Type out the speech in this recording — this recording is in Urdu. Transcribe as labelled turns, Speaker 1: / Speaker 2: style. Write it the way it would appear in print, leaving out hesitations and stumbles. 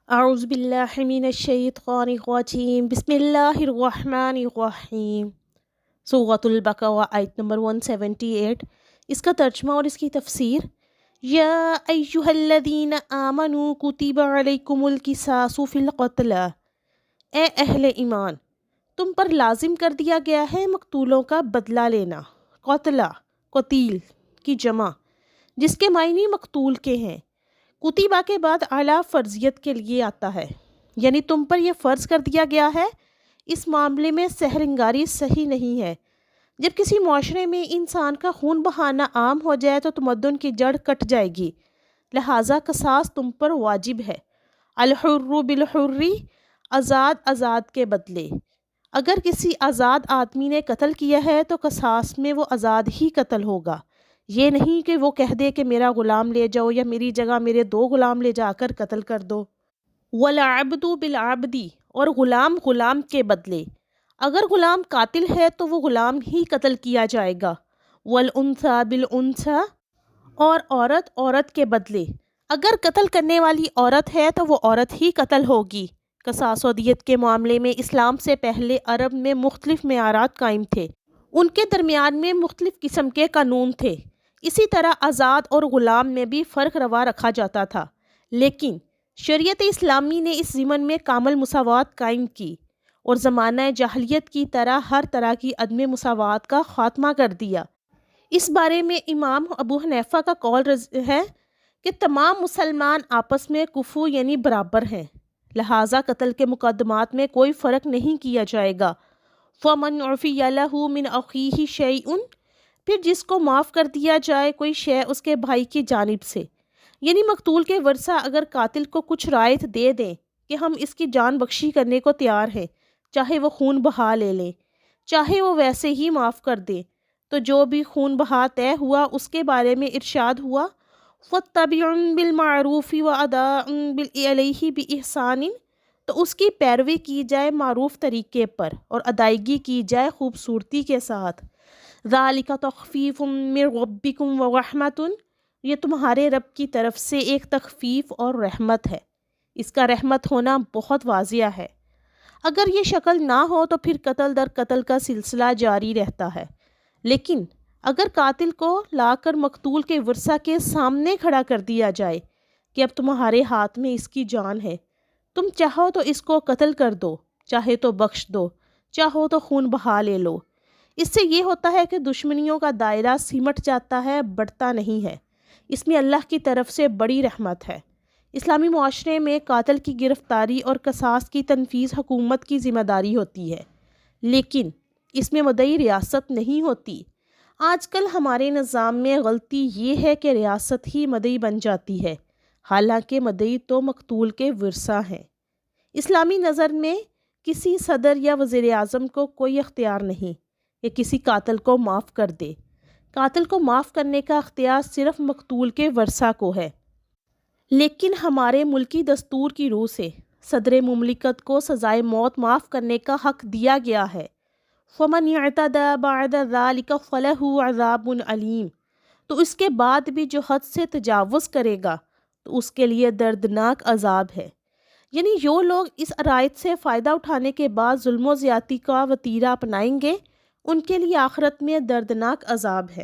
Speaker 1: اعوذ باللہ من الشیطان الرجیم بسم اللہ الرحمن الرحیم۔ سورۃ البقرہ آیت نمبر 178۔ اس کا ترجمہ اور اس کی تفسیر: یا ایہا الذین آمنوا کتب علیکم القصاص فی القتلی، اے اہل ایمان، تم پر لازم کر دیا گیا ہے مقتولوں کا بدلہ لینا۔ قتلہ، قتیل کی جمع، جس کے معنی مقتول کے ہیں۔ کتیبہ کے بعد اعلیٰ فرضیت کے لیے آتا ہے، یعنی تم پر یہ فرض کر دیا گیا ہے۔ اس معاملے میں سحرنگاری صحیح نہیں ہے۔ جب کسی معاشرے میں انسان کا خون بہانا عام ہو جائے تو تمدن کی جڑ کٹ جائے گی، لہٰذا قصاص تم پر واجب ہے۔ الحر بالحر، آزاد کے بدلے۔ اگر کسی آزاد آدمی نے قتل کیا ہے تو قصاص میں وہ آزاد ہی قتل ہوگا، یہ نہیں کہ وہ کہہ دے کہ میرا غلام لے جاؤ یا میری جگہ میرے 2 غلام لے جا کر قتل کر دو۔ والعبد بالعبد، اور غلام کے بدلے۔ اگر غلام قاتل ہے تو وہ غلام ہی قتل کیا جائے گا۔ والانثى بالانثى، اور عورت کے بدلے۔ اگر قتل کرنے والی عورت ہے تو وہ عورت ہی قتل ہوگی۔ قصاص و دیت کے معاملے میں اسلام سے پہلے عرب میں مختلف معیارات قائم تھے، ان کے درمیان میں مختلف قسم کے قانون تھے۔ اسی طرح آزاد اور غلام میں بھی فرق روا رکھا جاتا تھا، لیکن شریعت اسلامی نے اس ضمن میں کامل مساوات قائم کی اور زمانہ جاہلیت کی ہر طرح کی عدم مساوات کا خاتمہ کر دیا۔ اس بارے میں امام ابو حنیفہ کا قول ہے کہ تمام مسلمان آپس میں کفو یعنی برابر ہیں، لہٰذا قتل کے مقدمات میں کوئی فرق نہیں کیا جائے گا۔ فَمَنْ عُفِيَ لَهُ مِنْ أَخِيهِ شَيْءٌ، پھر جس کو معاف کر دیا جائے کوئی شے اس کے بھائی کی جانب سے، یعنی مقتول کے ورثہ اگر قاتل کو کچھ رعایت دے دیں کہ ہم اس کی جان بخشی کرنے کو تیار ہیں، چاہے وہ خون بہا لے لیں، چاہے وہ ویسے ہی معاف کر دیں، تو جو بھی خون بہا طے ہوا اس کے بارے میں ارشاد ہوا فَاتَّبِعُوا بِالْمَعْرُوفِ وَأَدَاءً إِلَيْهِ بِإِحْسَانٍ، تو اس کی پیروی کی جائے معروف طریقے پر اور ادائیگی کی جائے خوبصورتی کے ساتھ۔ ذَلِكَ تَخْفِيفٌ مِّن رَبِّكُمْ وَرَحْمَةٌ، یہ تمہارے رب کی طرف سے ایک تخفیف اور رحمت ہے۔ اس کا رحمت ہونا بہت واضح ہے۔ اگر یہ شکل نہ ہو تو پھر قتل در قتل کا سلسلہ جاری رہتا ہے، لیکن اگر قاتل کو لا کر مقتول کے ورثہ کے سامنے کھڑا کر دیا جائے کہ اب تمہارے ہاتھ میں اس کی جان ہے، تم چاہو تو اس کو قتل کر دو، چاہے تو بخش دو، چاہو تو خون بہا لے لو۔ اس سے یہ ہوتا ہے کہ دشمنیوں کا دائرہ سمٹ جاتا ہے، بڑھتا نہیں ہے۔ اس میں اللہ کی طرف سے بڑی رحمت ہے۔ اسلامی معاشرے میں قاتل کی گرفتاری اور قصاص کی تنفیذ حکومت کی ذمہ داری ہوتی ہے، لیکن اس میں مدعی ریاست نہیں ہوتی۔ آج کل ہمارے نظام میں غلطی یہ ہے کہ ریاست ہی مدعی بن جاتی ہے، حالانکہ مدعی تو مقتول کے ورثہ ہیں۔ اسلامی نظر میں کسی صدر یا وزیر اعظم کو کوئی اختیار نہیں کہ کسی قاتل کو معاف کر دے۔ قاتل کو معاف کرنے کا اختیار صرف مقتول کے ورثہ کو ہے، لیکن ہمارے ملکی دستور کی روح سے صدر مملکت کو سزائے موت معاف کرنے کا حق دیا گیا ہے۔ فَمَنْ اعْتَدَىٰ بَعْدَ ذَلِكَ فَلَهُ عَذَابٌ عَلِيمٌ، تو اس کے بعد بھی جو حد سے تجاوز کرے گا تو اس کے لیے دردناک عذاب ہے۔ یعنی جو لوگ اس رعایت سے فائدہ اٹھانے کے بعد ظلم و زیادتی کا وتیرہ اپنائیں گے، ان کے لیے آخرت میں دردناک عذاب ہے۔